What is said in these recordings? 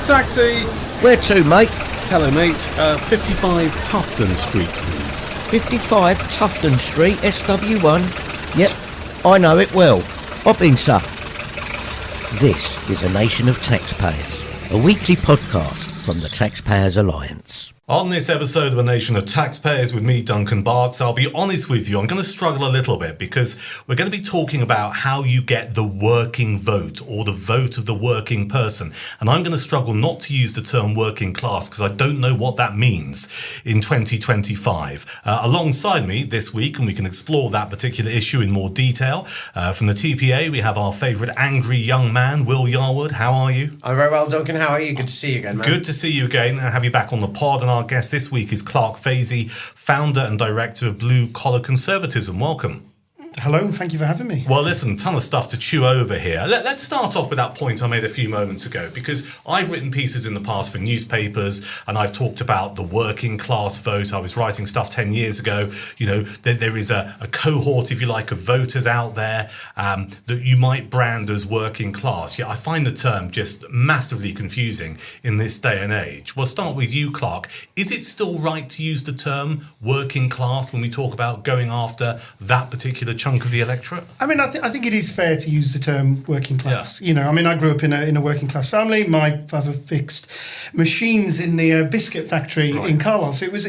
Taxi! Where to, mate? Hello, mate. 55 Tufton Street, please. 55 Tufton Street, SW1. Yep, I know it well. Hop in, sir. This is a Nation of Taxpayers, a weekly podcast from the Taxpayers Alliance. On this episode of A Nation of Taxpayers with me, Duncan Barkes, I'll be honest with you, I'm going to struggle a little bit because we're going to be talking about how you get the working vote or the vote of the working person. And I'm going to struggle not to use the term working class because I don't know what that means in 2025. Alongside me this week, and we can explore that particular issue in more detail, from the TPA, we have our favourite angry young man, Will Yarwood. How are you? I'm very well, Duncan. How are you? Good to see you again, man. Good to see you again and have you back on the pod. And our guest this week is Clark Vasey, founder and director of Blue Collar Conservatism. Welcome. Hello, thank you for having me. Well, listen, ton of stuff to chew over here. Let's start off with that point I made a few moments ago, because I've written pieces in the past for newspapers and I've talked about the working class vote. I was writing stuff 10 years ago. You know, there is a cohort, if you like, of voters out there that you might brand as working class. Yeah, I find the term just massively confusing in this day and age. We'll start with you, Clark. Is it still right to use the term working class when we talk about going after that particular chunk of the electorate? I mean, I think it is fair to use the term working class. Yeah. You know, I mean, I grew up in a working class family. My father fixed machines in the biscuit factory in Carlos. It was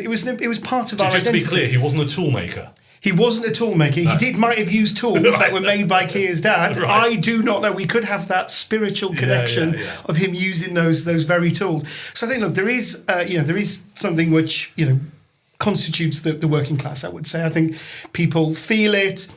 part of our identity. Just to be clear, he wasn't a tool maker. He wasn't a tool maker. No. He might have used tools that were made by Kia's dad. Right. I do not know. We could have that spiritual connection of him using those very tools. So I think, look, there is something which constitutes the working class. I would say. I think people feel it.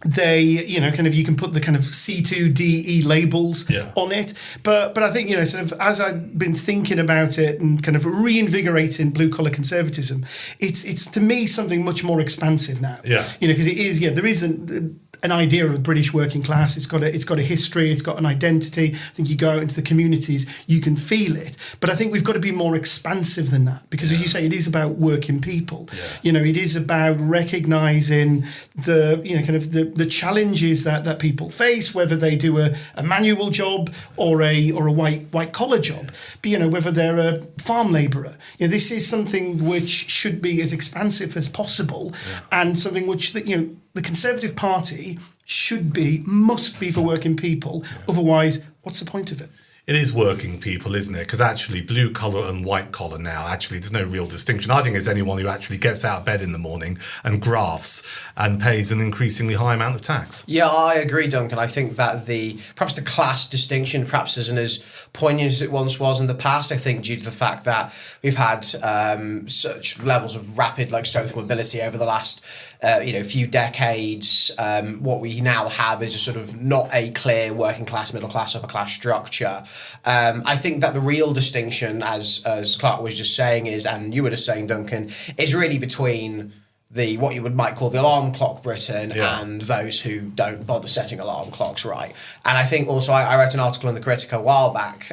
They, you can put the kind of C2DE labels on it. But I think, sort of as I've been thinking about it and kind of reinvigorating blue collar conservatism, it's to me something much more expansive now. Yeah. Because it is, there isn't an idea of a British working class. It's got a history, it's got an identity. I think you go out into the communities, you can feel it. But I think we've got to be more expansive than that, because as you say, it is about working people. Yeah. It is about recognising the challenges that people face, whether they do a manual job or a white collar job. But whether they're a farm labourer. This is something which should be as expansive as possible, and something which the Conservative Party must be for working people. Yeah. Otherwise, what's the point of it? It is working people, isn't it? Because actually, blue collar and white collar now, actually, there's no real distinction. I think it's anyone who actually gets out of bed in the morning and grafts and pays an increasingly high amount of tax. Yeah, I agree, Duncan. I think that perhaps the class distinction perhaps isn't as poignant as it once was in the past. I think due to the fact that we've had such levels of rapid social mobility over the last few decades, what we now have is a sort of not a clear working class, middle class, upper class structure. I think that the real distinction, as Clark was just saying, and you were just saying, Duncan, is really between what you might call the alarm clock Britain and those who don't bother setting alarm clocks right. And I think also I wrote an article in the Critic a while back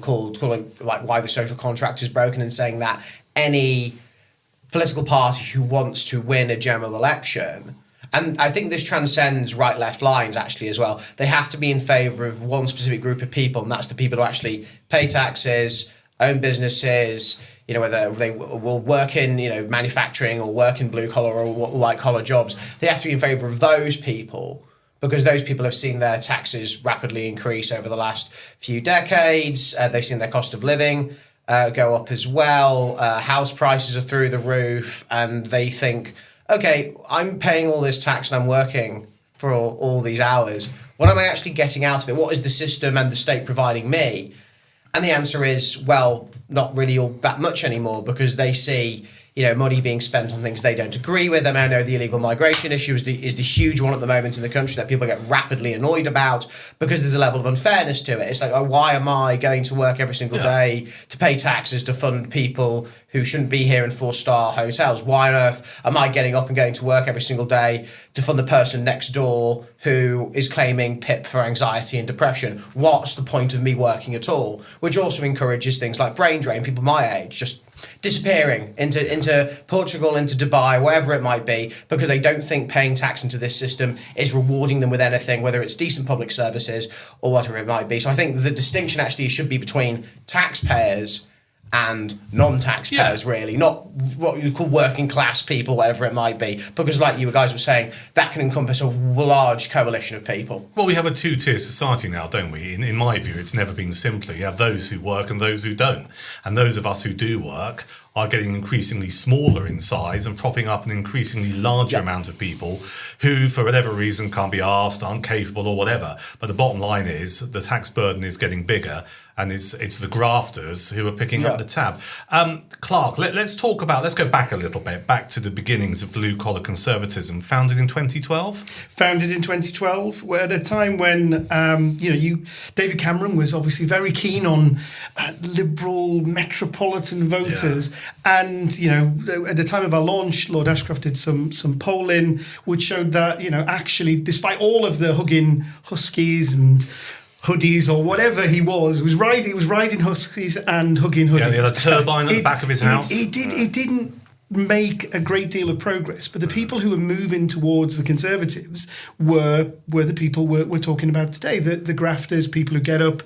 called Why the Social Contract is Broken, and saying that any political party who wants to win a general election, and I think this transcends right-left lines actually as well, they have to be in favour of one specific group of people, and that's the people who actually pay taxes, own businesses, whether they will work in, manufacturing or work in blue-collar or white-collar jobs. They have to be in favour of those people, because those people have seen their taxes rapidly increase over the last few decades. They've seen their cost of living go up as well. House prices are through the roof, and they think, okay, I'm paying all this tax and I'm working for all these hours. What am I actually getting out of it? What is the system and the state providing me? And the answer is, well, not really all that much anymore, because they see money being spent on things they don't agree with. And I know the illegal migration issue is the huge one at the moment in the country that people get rapidly annoyed about, because there's a level of unfairness to it. It's like, why am I going to work every single day to pay taxes to fund people who shouldn't be here in 4-star hotels? Why on earth am I getting up and going to work every single day to fund the person next door who is claiming PIP for anxiety and depression. What's the point of me working at all? Which also encourages things like brain drain, people my age just disappearing into Portugal, into Dubai, wherever it might be, because they don't think paying tax into this system is rewarding them with anything, whether it's decent public services or whatever it might be. So I think the distinction actually should be between taxpayers and non-taxpayers, really, not what you call working class people, whatever it might be, because like you guys were saying, that can encompass a large coalition of people. Well, we have a two-tier society now, don't we? In my view, it's never been simpler. You have those who work and those who don't. And those of us who do work are getting increasingly smaller in size and propping up an increasingly larger amount of people who, for whatever reason, can't be asked, aren't capable or whatever. But the bottom line is the tax burden is getting bigger, and it's the grafters who are picking up the tab. Clark, let's go back a little bit, back to the beginnings of Blue Collar Conservatism, founded in 2012? Founded in 2012, at a time when, David Cameron was obviously very keen on liberal metropolitan voters. Yeah. And, at the time of our launch, Lord Ashcroft did some polling, which showed that, actually, despite all of the hugging huskies and hoodies or whatever he was riding huskies and hugging hoodies. Yeah, he had a turbine at the back of his house. It didn't make a great deal of progress, but the people who were moving towards the Conservatives were the people we're talking about today, the grafters, people who get up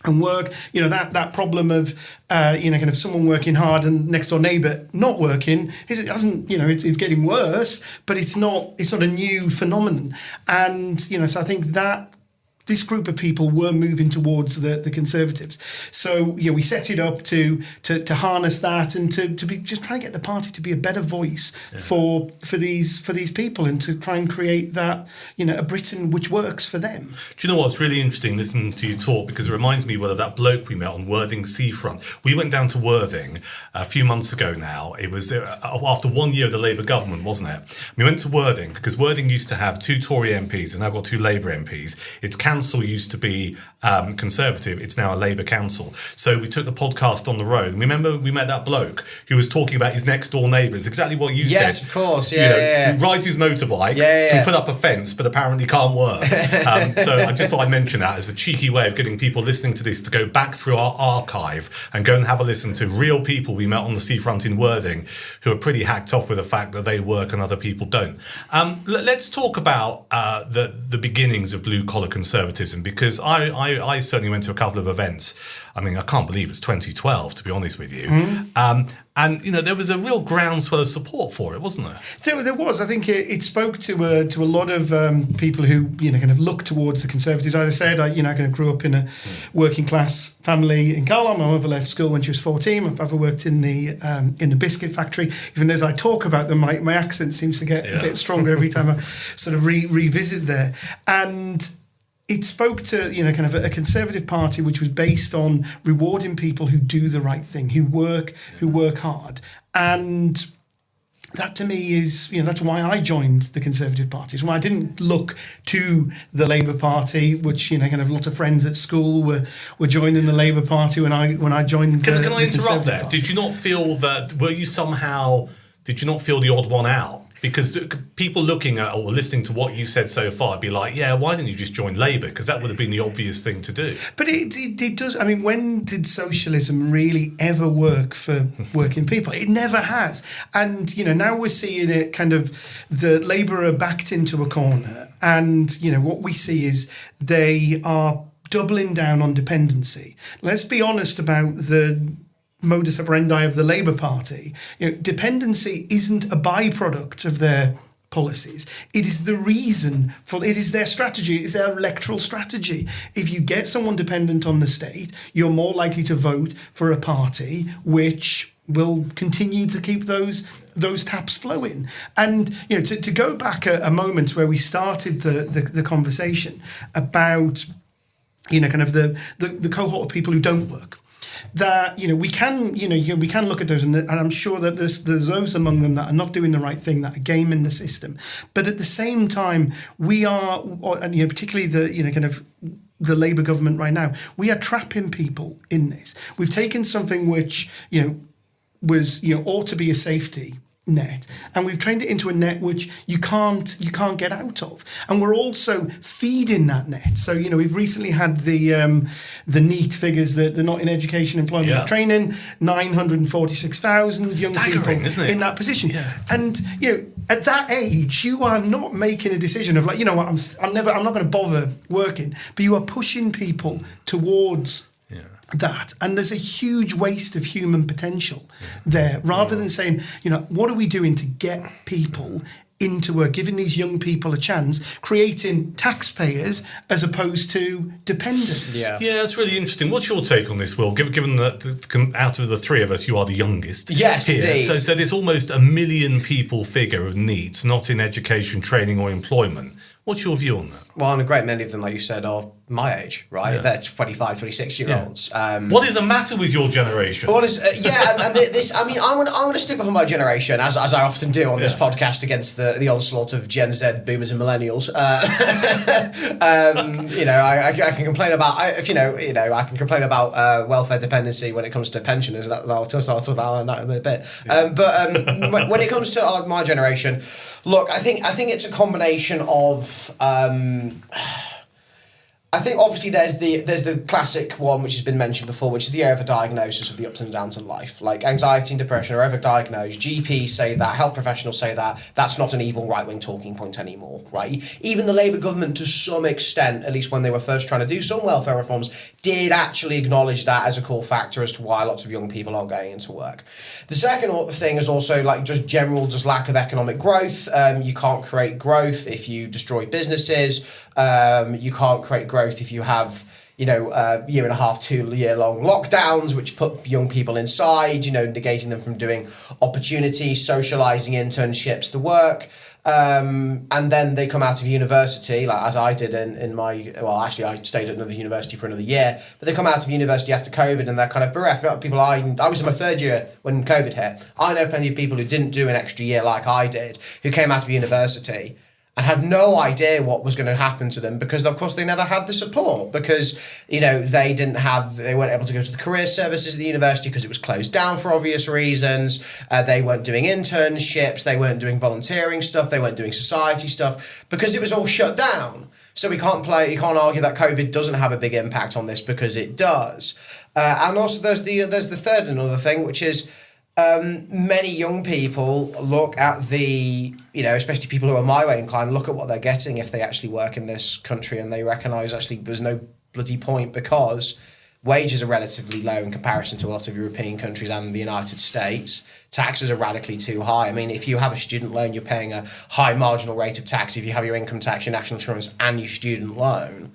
and work, that problem of, kind of someone working hard and next door neighbour not working, it's getting worse, but it's not a new phenomenon. And, so I think that this group of people were moving towards the Conservatives. So, we set it up to harness that and to be just try and get the party to be a better voice for these people and to try and create that, a Britain which works for them. Do you know what's really interesting listening to you talk, because it reminds me of that bloke we met on Worthing Seafront. We went down to Worthing a few months ago now. It was after 1 year of the Labour government, wasn't it? We went to Worthing because Worthing used to have 2 Tory MPs and now got 2 Labour MPs. It's council used to be Conservative, it's now a Labour council. So we took the podcast on the road, and remember we met that bloke who was talking about his next door neighbours, exactly what you said. Yes, of course, yeah. He rides his motorbike, can put up a fence, but apparently can't work. So I just thought I'd mention that as a cheeky way of getting people listening to this to go back through our archive and go and have a listen to real people we met on the seafront in Worthing who are pretty hacked off with the fact that they work and other people don't. Let's talk about the beginnings of Blue Collar Conservatism, because I certainly went to a couple of events. I mean, I can't believe it's 2012, to be honest with you. And there was a real groundswell of support for it, wasn't there? There was. I think it spoke to a lot of people who kind of look towards the Conservatives. As I said, I kind of grew up in a working class family in Carlisle. My mother left school when she was 14. My father worked in the biscuit factory. Even as I talk about them, my accent seems to get stronger every time I sort of revisit there. And it spoke to kind of a Conservative party which was based on rewarding people who do the right thing, who work hard, and that to me is that's why I joined the Conservative Party. It's why I didn't look to the Labour Party, which kind of lots of friends at school were joining the Labour Party when I joined. Can I interrupt there? Party. Did you not feel the odd one out? Because people looking at or listening to what you said so far would be like, yeah, why didn't you just join Labour? Because that would have been the obvious thing to do. But it does. I mean, when did socialism really ever work for working people? It never has. And, now we're seeing it kind of, the Labour are backed into a corner. And, what we see is they are doubling down on dependency. Let's be honest about the modus operandi of the Labour Party. Dependency isn't a byproduct of their policies. It is the reason it is their strategy, it is their electoral strategy. If you get someone dependent on the state, you're more likely to vote for a party which will continue to keep those taps flowing. And to go back a moment where we started the conversation about kind of the cohort of people who don't work. That we can look at those, and I'm sure that there's those among them that are not doing the right thing, that are gaming the system. But at the same time, we are, and particularly the kind of the Labour government right now, we are trapping people in this. We've taken something which was ought to be a safety net, and we've trained it into a net which you can't get out of, and we're also feeding that net. So we've recently had the NEET figures, that they're not in education, employment, or training, 946,000 young people in that position. And at that age, you are not making a decision of I'm not going to bother working, but you are pushing people towards that, and there's a huge waste of human potential there, rather than saying, what are we doing to get people into work, giving these young people a chance, creating taxpayers as opposed to dependents. Yeah, that's really interesting. What's your take on this, Will? Given that out of the three of us, you are the youngest. Yes, here. indeed. So there's almost 1 million people figure of NEETs not in education, training, or employment. What's your view on that? Well, and a great many of them, like you said, are my age, right? They're 25, 26-year-olds. What is the matter with your generation? What is and this? I mean, I'm going to stick up for my generation, as I often do on this podcast, against the onslaught of Gen Z, Boomers, and Millennials. I can complain about I can complain about welfare dependency when it comes to pensioners. I'll talk about that in a bit. When it comes to my generation, look, I think it's a combination of. I think obviously there's the classic one which has been mentioned before, which is the overdiagnosis of the ups and downs in life. Like anxiety and depression are overdiagnosed. GPs say that, health professionals say that. That's not an evil right-wing talking point anymore, right? Even the Labour government, to some extent, at least when they were first trying to do some welfare reforms, did actually acknowledge that as a core factor as to why lots of young people aren't going into work. The second thing is also just lack of economic growth. You can't create growth if you destroy businesses. You can't create growth if you have, a year and a half, 2 year long lockdowns, which put young people inside, negating them from doing opportunities, socialising, internships, the work. And then they come out of university, like as I did I stayed at another university for another year, but they come out of university after COVID and they're kind of bereft. People, I was in my third year when COVID hit. I know plenty of people who didn't do an extra year like I did, who came out of university and had no idea what was going to happen to them because, of course, they never had the support because, they weren't able to go to the career services at the university because it was closed down for obvious reasons. They weren't doing internships. They weren't doing volunteering stuff. They weren't doing society stuff because it was all shut down. So you can't argue that COVID doesn't have a big impact on this because it does. And also there's the third and other thing, which is, many young people look at especially people who are my way inclined, look at what they're getting if they actually work in this country and they recognise actually there's no bloody point because wages are relatively low in comparison to a lot of European countries and the United States. Taxes are radically too high. I mean, if you have a student loan, you're paying a high marginal rate of tax if you have your income tax, your national insurance and your student loan.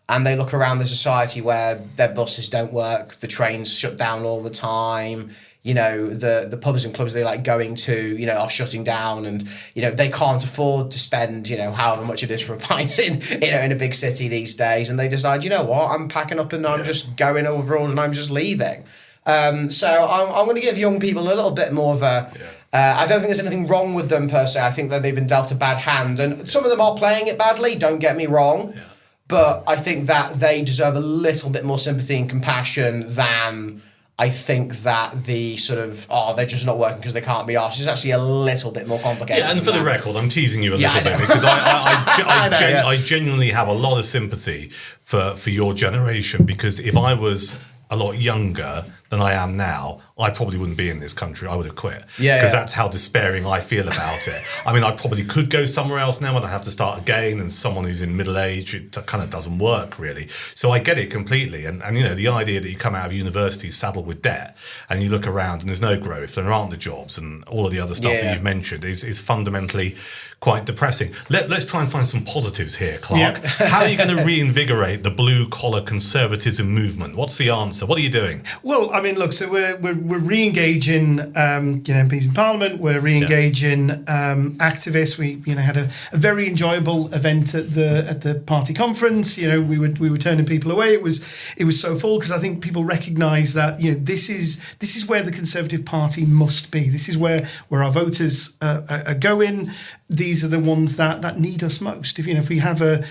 And they look around the society where their buses don't work, the trains shut down all the time, the pubs and clubs they like going to, are shutting down and, they can't afford to spend, however much it is for a pint in a big city these days. And they decide, what, I'm packing up and I'm just going abroad and I'm just leaving. So I'm going to give young people a little bit more of a... I don't think there's anything wrong with them per se. I think that they've been dealt a bad hand. And some of them are playing it badly, don't get me wrong. Yeah. But I think that they deserve a little bit more sympathy and compassion than... I think that the sort of, they're just not working because they can't be arsed is actually a little bit more complicated. Yeah, and for the record, I'm teasing you a little bit because I genuinely have a lot of sympathy for your generation because if I was a lot younger than I am now, I probably wouldn't be in this country. I would have quit. Because that's how despairing I feel about it. I mean, I probably could go somewhere else now and I have to start again. And someone who's in middle age, it kind of doesn't work really. So I get it completely. And the idea that you come out of university saddled with debt and you look around and there's no growth, there aren't the jobs and all of the other stuff that you've mentioned is fundamentally quite depressing. Let's try and find some positives here, Clark. Yeah. How are you going to reinvigorate the blue collar conservatism movement? What's the answer? What are you doing? Well, I mean, look, so we're re-engaging MPs in Parliament. We're re-engaging activists. We had a very enjoyable event at the party conference. We were turning people away. It was so full because I think people recognise that this is where the Conservative Party must be. This is where our voters are going. These are the ones that need us most. If we have a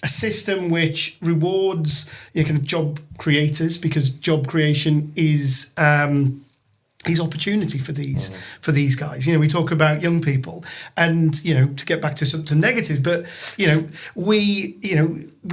system which rewards kind of job creators, because job creation is is opportunity for these guys. We talk about young people, and to get back to some negatives, but we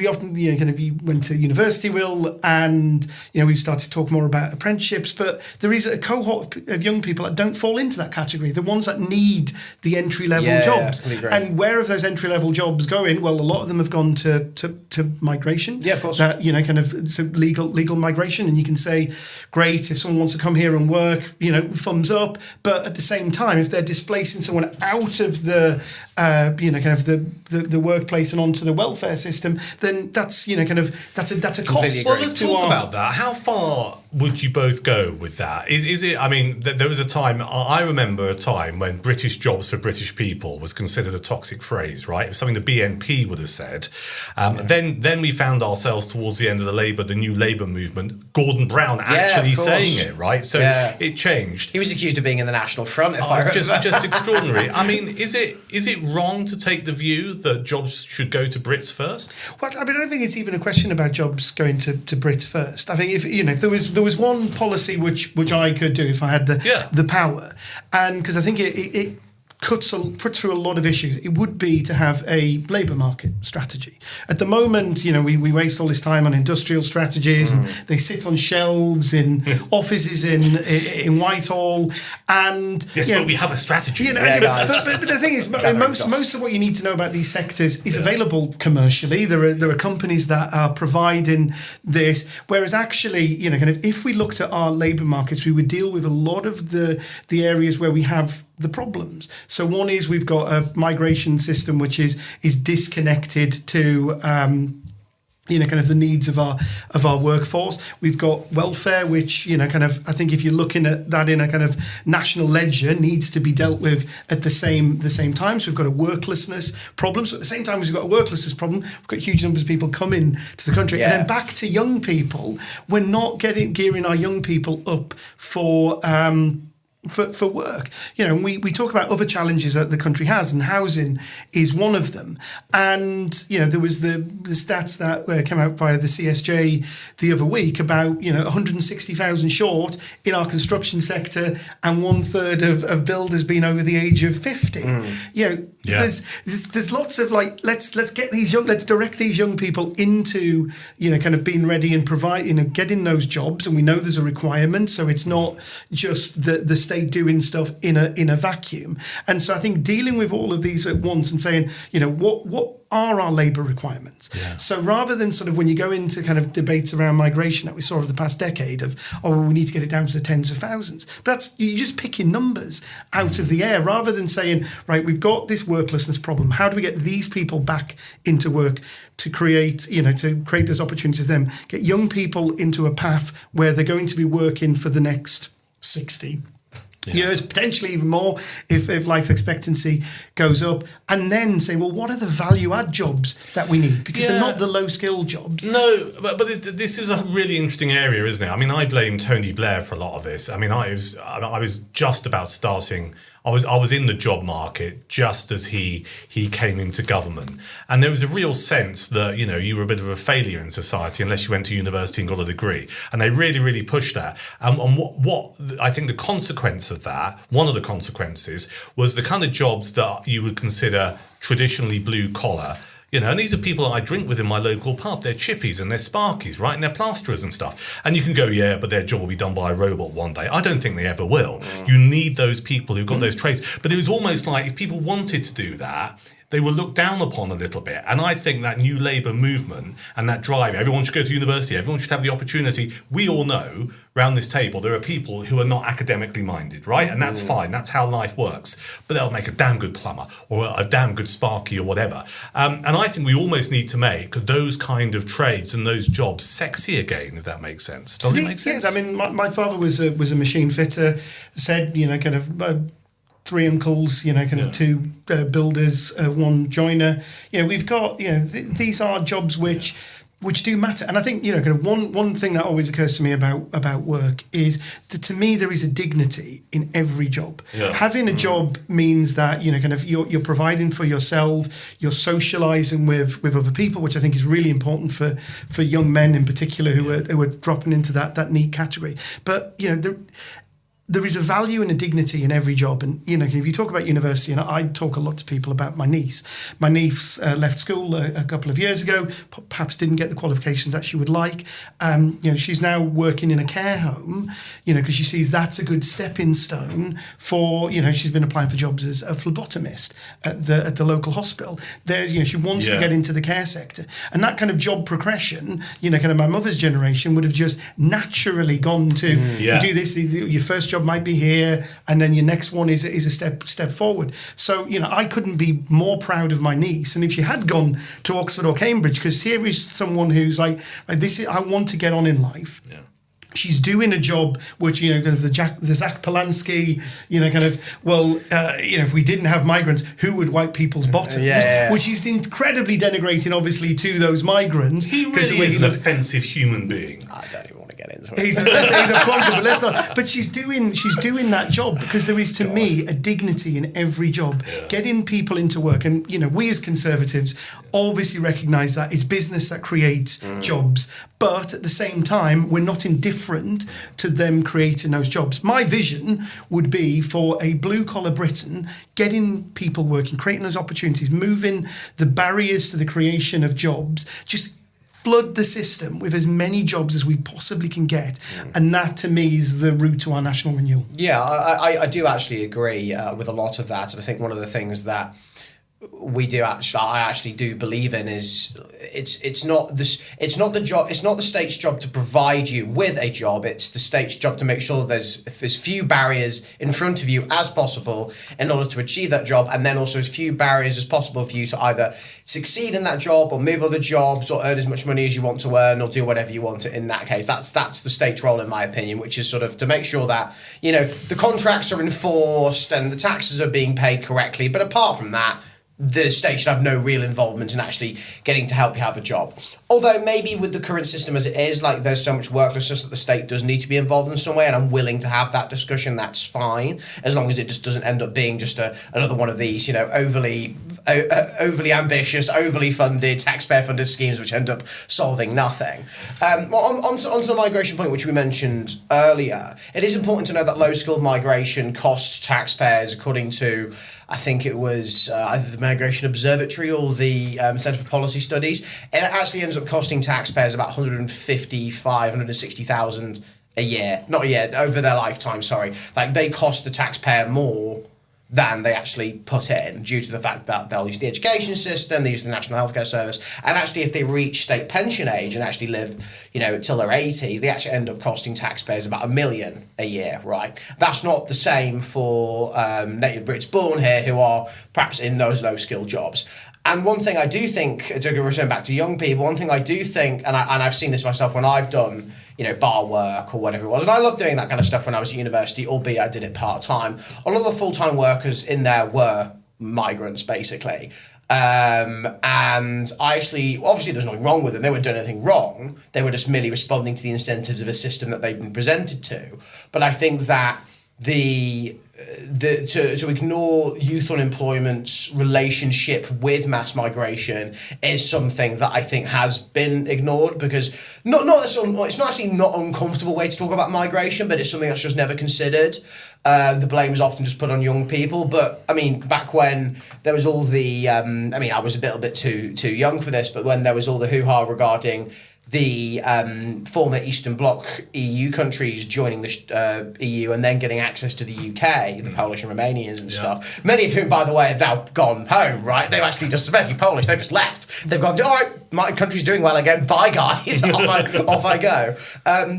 often kind of, you went to university, Will, and we've started to talk more about apprenticeships, but there is a cohort of young people that don't fall into that category, the ones that need the entry level jobs. And where have those entry level jobs going? Well, a lot of them have gone to migration. Yeah, of course. That kind of, so legal migration, and you can say, great, if someone wants to come here and work, thumbs up. But at the same time, if they're displacing someone out of the kind of the workplace and onto the welfare system, then that's that's a cost. Well, let's talk about that. How far would you both go with that? Is it? I mean, there was a time. I remember a time when British jobs for British people was considered a toxic phrase, right? It was something the BNP would have said. Then we found ourselves towards the end of the new Labour movement. Gordon Brown actually saying it, right? So it changed. He was accused of being in the National Front. If I remember. Just extraordinary. I mean, is it wrong to take the view that jobs should go to Brits first? Well, I mean, I don't think it's even a question about jobs going to Brits first. I think if there was one policy which I could do if I had the power, and because I think it cuts through a lot of issues, it would be to have a labour market strategy. At the moment, we waste all this time on industrial strategies, and they sit on shelves in offices in Whitehall, and but we have a strategy. But the thing is, most of what you need to know about these sectors is available commercially. There are companies that are providing this, whereas actually, kind of, if we looked at our labour markets, we would deal with a lot of the areas where we have the problems. So one is we've got a migration system which is disconnected to kind of the needs of our workforce. We've got welfare, which kind of, I think if you're looking at that in a kind of national ledger, needs to be dealt with at the same time. So we've got a worklessness problem. So at the same time as we've got a worklessness problem, we've got huge numbers of people coming to the country. And then back to young people, we're not gearing our young people up for work. We talk about other challenges that the country has, and housing is one of them. And there was the stats that came out via the CSJ the other week about 160,000 short in our construction sector, and 1/3 of builders being over the age of 50. There's lots of let's direct these young people into kind of being ready and provide getting those jobs, and we know there's a requirement, so it's not just the state doing stuff in a vacuum. And so I think dealing with all of these at once and saying what are our labour requirements? So rather than sort of when you go into kind of debates around migration that we saw over the past decade of we need to get it down to the tens of thousands, but you're just picking numbers out of the air rather than saying, right, we've got this worklessness problem, how do we get these people back into work to create those opportunities for them, get young people into a path where they're going to be working for the next 60 years, potentially even more if life expectancy goes up, and then say, well, what are the value add jobs that we need? Because they're not the low skill jobs. No, but this is a really interesting area, isn't it? I mean, I blame Tony Blair for a lot of this. I mean, I was just about starting. I was in the job market just as he came into government, and there was a real sense that you were a bit of a failure in society unless you went to university and got a degree, and they really pushed that. And what I think the consequence of that, one of the consequences, was the kind of jobs that you would consider traditionally blue collar. And these are people that I drink with in my local pub. They're chippies and they're sparkies, right? And they're plasterers and stuff. And you can go, but their job will be done by a robot one day. I don't think they ever will. You need those people who've got those trades. But it was almost like if people wanted to do that, they were looked down upon a little bit. And I think that new Labour movement and that drive, everyone should go to university, everyone should have the opportunity. We all know around this table there are people who are not academically minded, right? And that's fine, that's how life works. But they'll make a damn good plumber or a damn good sparky or whatever. And I think we almost need to make those kind of trades and those jobs sexy again, if that makes sense. Does it make sense? Yes, I mean, my father was a machine fitter, said, kind of... 3 uncles, kind of 2 builders, 1 joiner. We've got, these are jobs which do matter. And I think, kind of one thing that always occurs to me about work is that to me there is a dignity in every job. Having a job means that, kind of you're providing for yourself, you're socialising with other people, which I think is really important for young men in particular who are dropping into that neat category. But, there is a value and a dignity in every job. And, if you talk about university, and I talk a lot to people about my niece. My niece left school a couple of years ago, perhaps didn't get the qualifications that she would like. She's now working in a care home, because she sees that's a good stepping stone for, she's been applying for jobs as a phlebotomist at the local hospital. She wants to get into the care sector. And that kind of job progression, kind of my mother's generation would have just naturally gone to, you do this, your first job might be here, and then your next one is a step forward. So I couldn't be more proud of my niece. And if she had gone to Oxford or Cambridge, because here is someone who's like this, I want to get on in life. Yeah. She's doing a job which, kind of the Zach Polanski, if we didn't have migrants, who would wipe people's bottoms? Which is incredibly denigrating, obviously, to those migrants. He really is an offensive human being. I don't even want to get into it. He's a plonker, but let's not. But she's doing that job because there is, to me, a dignity in every job. Yeah. Getting people into work, and we as Conservatives obviously recognise that it's business that creates jobs. But at the same time, we're not indifferent to them creating those jobs. My vision would be for a blue-collar Britain, getting people working, creating those opportunities, moving the barriers to the creation of jobs, just flood the system with as many jobs as we possibly can get. And that, to me, is the route to our national renewal. Yeah, I do actually agree with a lot of that. And I think one of the things that I actually do believe in is it's not the state's job to provide you with a job. It's the state's job to make sure there's as few barriers in front of you as possible in order to achieve that job, and then also as few barriers as possible for you to either succeed in that job or move other jobs or earn as much money as you want to earn or do whatever you want to. In that case, that's the state's role, in my opinion, which is sort of to make sure that the contracts are enforced and the taxes are being paid correctly. But apart from that, the state should have no real involvement in actually getting to help you have a job. Although maybe with the current system as it is, there's so much worklessness that the state does need to be involved in some way, and I'm willing to have that discussion. That's fine, as long as it just doesn't end up being just another one of these, overly ambitious, overly funded, taxpayer-funded schemes which end up solving nothing. Onto the migration point, which we mentioned earlier, it is important to know that low-skilled migration costs taxpayers, according to, I think it was either the Migration Observatory or the Centre for Policy Studies. It actually ends up costing taxpayers about 160,000 a year. Not a year, over their lifetime, sorry. They cost the taxpayer more than they actually put in, due to the fact that they'll use the education system, they use the National Healthcare Service, and actually if they reach state pension age and actually live, till they're 80, they actually end up costing taxpayers about $1 million a year, right? That's not the same for native Brits born here who are perhaps in those low-skilled jobs. And one thing I do think, to return back to young people, one thing I do think, and I've seen this myself when I've done, bar work or whatever it was, and I loved doing that kind of stuff when I was at university, albeit I did it part-time. A lot of the full-time workers in there were migrants, basically. And I actually, obviously there was nothing wrong with them, they weren't doing anything wrong, they were just merely responding to the incentives of a system that they'd been presented to. But I think that to ignore youth unemployment's relationship with mass migration is something that I think has been ignored, because it's not actually not an uncomfortable way to talk about migration, but it's something that's just never considered. The blame is often just put on young people, but back when there was all the I was a little bit too young for this, but when there was all the hoo-ha regarding the former Eastern Bloc EU countries joining the EU and then getting access to the UK, the Polish and Romanians and stuff, many of whom, by the way, have now gone home, right? They've actually just, especially Polish, they've just left. They've gone, all right, my country's doing well again, bye guys, off I go.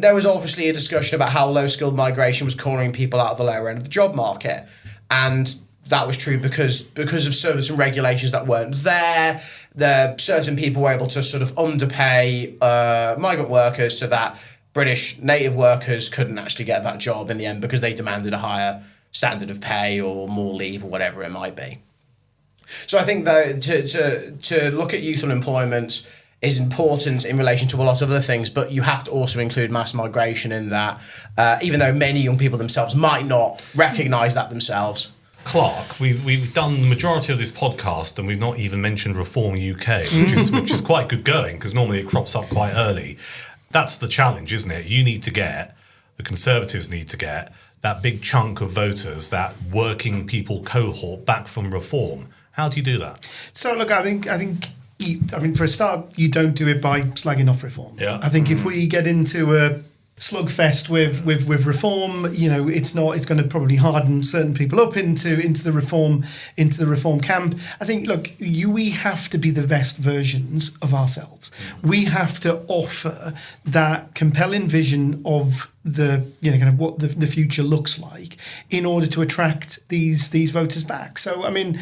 There was obviously a discussion about how low-skilled migration was cornering people out of the lower end of the job market. And that was true because of some regulations that weren't there. Certain people were able to sort of underpay migrant workers so that British native workers couldn't actually get that job in the end because they demanded a higher standard of pay or more leave or whatever it might be. So I think that to look at youth unemployment is important in relation to a lot of other things, but you have to also include mass migration in that, even though many young people themselves might not recognise that themselves. Clark, we've done the majority of this podcast and we've not even mentioned Reform UK, which is quite good going, because normally it crops up quite early. That's the challenge, isn't it? The Conservatives need to get that big chunk of voters, that working people cohort, back from reform. How do you do that? So look, I think for a start, you don't do it by slagging off reform. Yeah. I think if we get into a slugfest with reform, it's going to probably harden certain people up into the reform camp. I think, look, we have to be the best versions of ourselves. We have to offer that compelling vision of the kind of what the future looks like in order to attract these voters back. So I mean,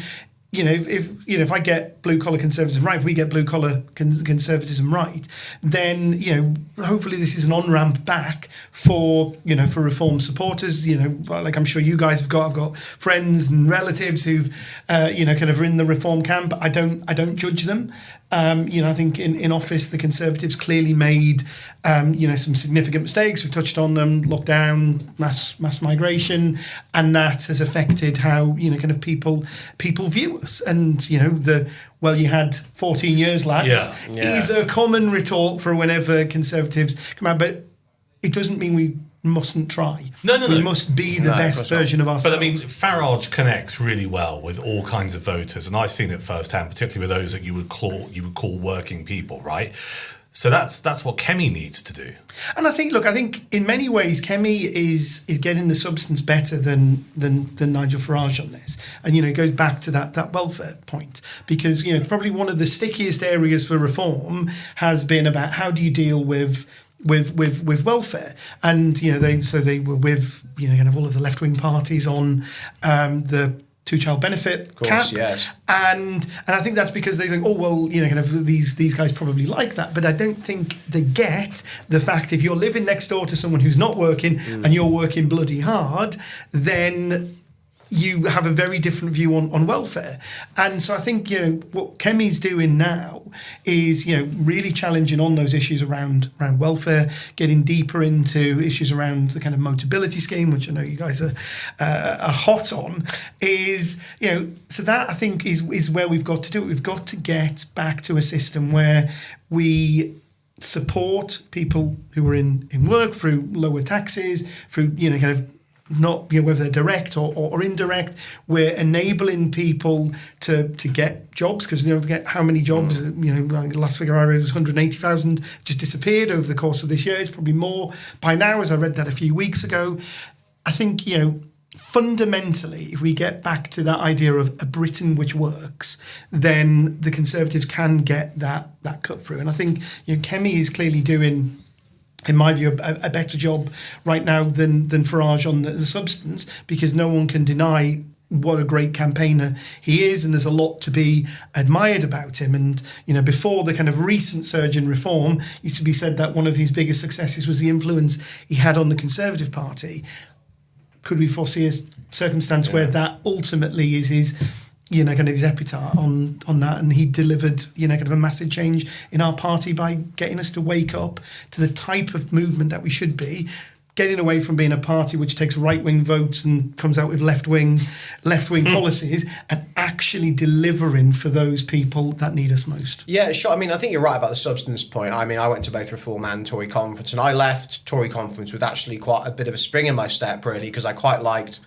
if I get blue collar conservatism right, if we get blue collar conservatism right, then hopefully this is an on ramp back for reform supporters. Like I'm sure you guys I've got friends and relatives who've kind of are in the reform camp. I don't judge them. I think in office the Conservatives clearly made some significant mistakes. We've touched on them: lockdown, mass migration, and that has affected how kind of people view us. And you had 14 years, lads, is a common retort for whenever Conservatives come out, but it doesn't mean we mustn't try. No. We must be the best version of ourselves. But I mean, Farage connects really well with all kinds of voters, and I've seen it firsthand, particularly with those that you would call working people, right? So that's what Kemi needs to do. And I think in many ways Kemi is getting the substance better than Nigel Farage on this. And it goes back to that welfare point, because probably one of the stickiest areas for reform has been about how do you deal with welfare. And they were with kind of all of the left-wing parties on the two-child benefit cap. Yes. And I think that's because they think, kind of these guys probably like that. But I don't think they get the fact if you're living next door to someone who's not working and you're working bloody hard, then you have a very different view on welfare. And so I think, what Kemi's doing now is, really challenging on those issues around welfare, getting deeper into issues around the kind of Motability scheme, which I know you guys are hot on, so that I think is where we've got to do it. We've got to get back to a system where we support people who are in work through lower taxes, through, kind of not whether they're direct or indirect. We're enabling people to get jobs, because don't forget how many jobs, the last figure I read was 180,000 just disappeared over the course of this year. It's probably more by now, as I read that a few weeks ago. I think, fundamentally, if we get back to that idea of a Britain which works, then the Conservatives can get that cut through. And I think Kemi is clearly doing, in my view, a better job right now than Farage on the substance, because no one can deny what a great campaigner he is, and there's a lot to be admired about him. And before the kind of recent surge in reform, it used to be said that one of his biggest successes was the influence he had on the Conservative Party. Could we foresee a circumstance where that ultimately is his kind of his epitaph on that, and he delivered kind of a massive change in our party by getting us to wake up to the type of movement that we should be, getting away from being a party which takes right-wing votes and comes out with left-wing policies, and actually delivering for those people that need us most. Yeah, sure. I mean, I think you're right about the substance point. I mean, I went to both Reform and Tory conference, and I left Tory conference with actually quite a bit of a spring in my step, really, because I quite liked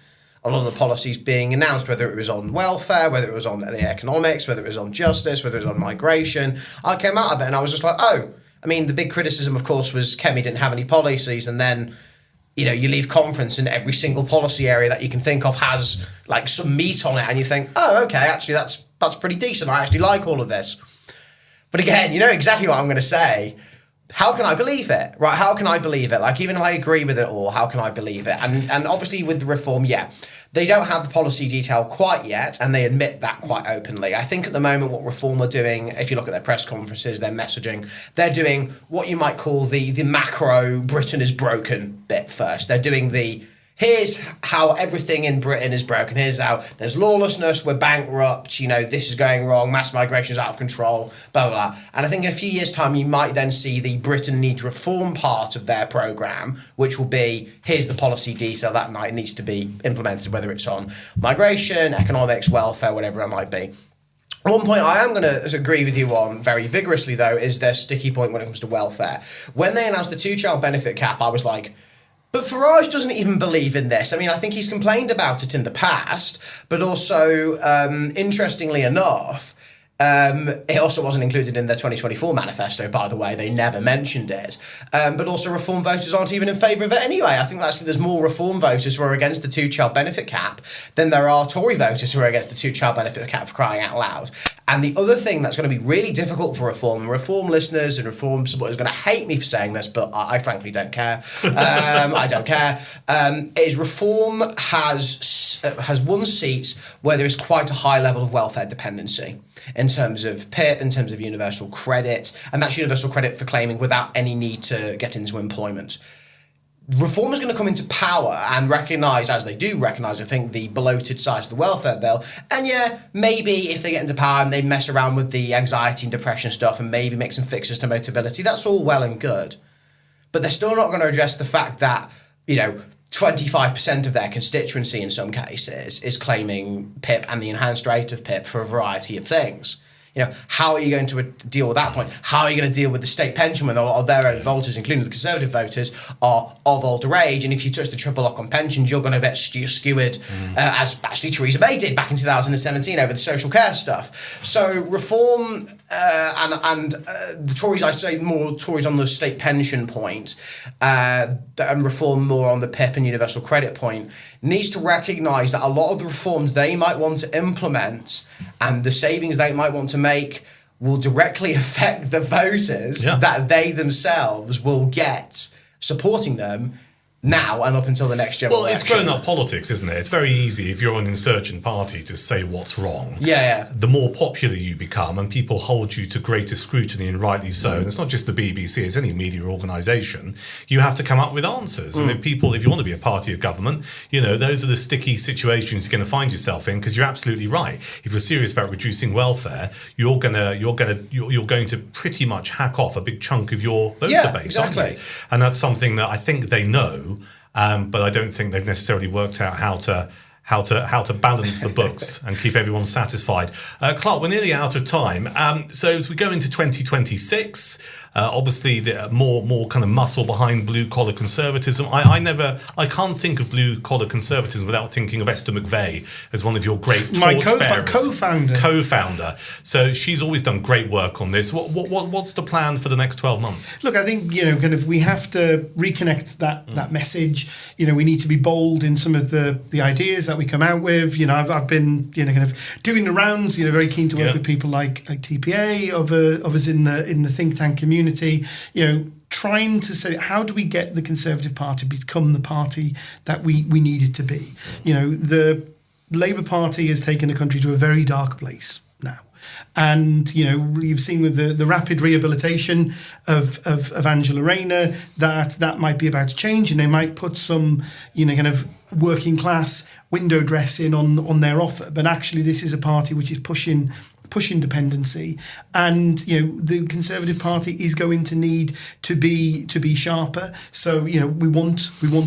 a lot of the policies being announced, whether it was on welfare, whether it was on the economics, whether it was on justice, whether it was on migration. I came out of it and I was just like, I mean, the big criticism, of course, was Kemi didn't have any policies, and then you leave conference and every single policy area that you can think of has like some meat on it, and you think, okay, actually that's pretty decent. I actually like all of this. But again, you know exactly what I'm going to say. How can I believe it? Right? How can I believe it? Like, even if I agree with it all, how can I believe it? And obviously with the reform, they don't have the policy detail quite yet, and they admit that quite openly. I think at the moment what Reform are doing, if you look at their press conferences, their messaging, they're doing what you might call the macro Britain is broken bit first. They're doing here's how everything in Britain is broken. Here's how there's lawlessness, we're bankrupt, this is going wrong, mass migration is out of control, blah, blah, blah. And I think in a few years' time, you might then see the Britain needs reform part of their programme, which will be, here's the policy detail that night needs to be implemented, whether it's on migration, economics, welfare, whatever it might be. One point I am going to agree with you on very vigorously, though, is their sticky point when it comes to welfare. When they announced the two-child benefit cap, I was like, But Farage doesn't even believe in this. I mean, I think he's complained about it in the past, but also, interestingly enough, it also wasn't included in the 2024 manifesto, by the way. They never mentioned it. But also Reform voters aren't even in favour of it anyway. I think actually there's more Reform voters who are against the two-child benefit cap than there are Tory voters who are against the two-child benefit cap, for crying out loud. And the other thing that's going to be really difficult for Reform, and Reform listeners and Reform supporters are going to hate me for saying this, but I frankly don't care. I don't care. Is Reform has won seats where there is quite a high level of welfare dependency in terms of PIP, in terms of universal credit, and that's universal credit for claiming without any need to get into employment. Reform is going to come into power and recognise, as they do recognise, I think, the bloated size of the welfare bill. And yeah, maybe if they get into power and they mess around with the anxiety and depression stuff and maybe make some fixes to mobility, that's all well and good. But they're still not going to address the fact that, 25% of their constituency in some cases is claiming PIP and the enhanced rate of PIP for a variety of things. How are you going to deal with that point? How are you going to deal with the state pension when all their own voters, including the Conservative voters, are of older age? And if you touch the triple lock on pensions, you're going to get skewered, as actually Theresa May did back in 2017 over the social care stuff. So Reform and the Tories, I say more Tories on the state pension point, and Reform more on the PIP and universal credit point, needs to recognise that a lot of the reforms they might want to implement and the savings they might want to make will directly affect the voters that they themselves will get supporting them now and up until the next general election. It's grown-up politics, isn't it? It's very easy if you're an insurgent party to say what's wrong. Yeah. The more popular you become and people hold you to greater scrutiny, and rightly so, and it's not just the BBC, it's any media organisation, you have to come up with answers. And if you want to be a party of government, those are the sticky situations you're going to find yourself in, because you're absolutely right. If you're serious about reducing welfare, you're going to pretty much hack off a big chunk of your voter base, exactly. aren't you? And that's something that I think they know. But I don't think they've necessarily worked out how to balance the books and keep everyone satisfied. Clark, we're nearly out of time. So as we go into 2026, obviously the more kind of muscle behind blue collar conservatism. I can't think of blue collar conservatism without thinking of Esther McVey as one of your great co-founder. So she's always done great work on this. What's the plan for the next 12 months? Look, I think we have to reconnect that message. We need to be bold in some of the ideas that we come out with. I've been kind of doing the rounds. Very keen to work with people like TPA, of us in the think tank community. Trying to say, how do we get the Conservative Party to become the party that we need it to be? The Labour Party has taken the country to a very dark place now. And, you've seen with the rapid rehabilitation of Angela Rayner that might be about to change, and they might put some, kind of working class window dressing on their offer. But actually, this is a party which is pushing dependency, and the Conservative Party is going to need to be sharper. So we want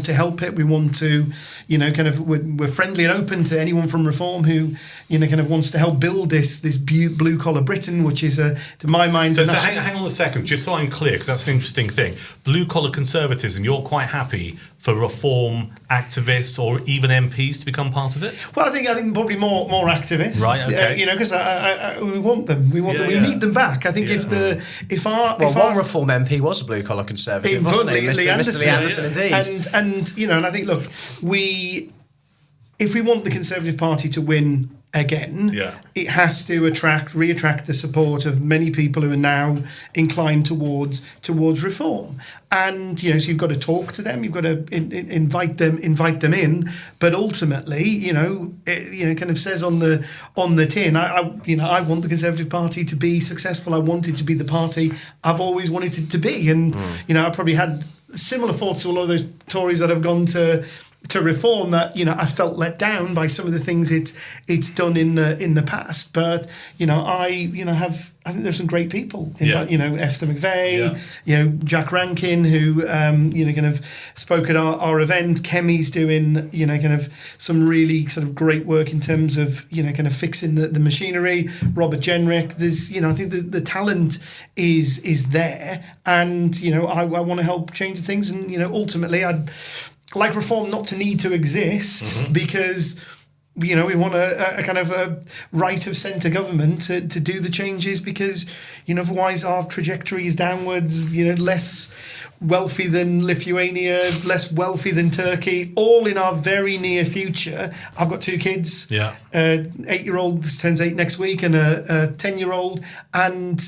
to help it. We want to we're friendly and open to anyone from Reform who kind of wants to help build this blue collar Britain, which is to my mind. So hang on a second, just so I'm clear, because that's an interesting thing. Blue collar conservatism, you're quite happy for Reform activists or even MPs to become part of it? Well, I think probably more activists, right? Okay. Because we want them. We need them back. I think if our Reform MP was a blue collar conservative, wasn't he? Mr. Lee Anderson, indeed. And I think, look, if we want the Conservative Party to win again, it has to reattract the support of many people who are now inclined towards Reform. And so you've got to talk to them, you've got to invite them in. But ultimately, it kind of says on the tin, I want the Conservative Party to be successful. I want it to be the party I've always wanted it to be. And I probably had similar thoughts to a lot of those Tories that have gone to Reform, that I felt let down by some of the things it's done in the past. But I think there's some great people in that, Esther McVey, Jack Rankin, who kind of spoke at our event. Kemi's doing kind of some really sort of great work in terms of kind of fixing the machinery. Robert Jenrick, there's I think the talent is there, and I want to help change things, and ultimately like reform not to need to exist because we want a kind of a right of centre government to do the changes because otherwise our trajectory is downwards. Less wealthy than Lithuania, less wealthy than Turkey, all in our very near future. I've got 2 kids. Yeah. 8-year-old turns 8 next week, and a 10-year-old, and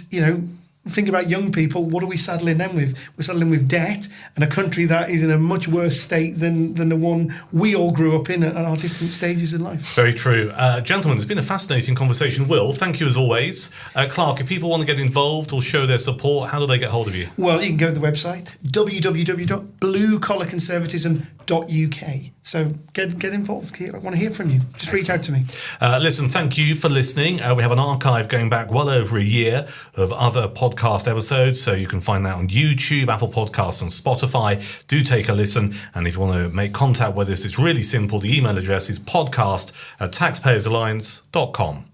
think about young people. What are we saddling them with? We're saddling with debt and a country that is in a much worse state than the one we all grew up in at our different stages in life. Very true. Gentlemen, it's been a fascinating conversation. Will, thank you as always. Clark, if people want to get involved or show their support, how do they get hold of you? Well, you can go to the website, www.bluecollarconservatism.uk. So get involved. I want to hear from you. Just reach out to me. Listen, thank you for listening. We have an archive going back well over a year of other podcast episodes, so you can find that on YouTube, Apple Podcasts and Spotify. Do take a listen, and if you want to make contact with us, it's really simple. The email address is podcast@taxpayersalliance.com.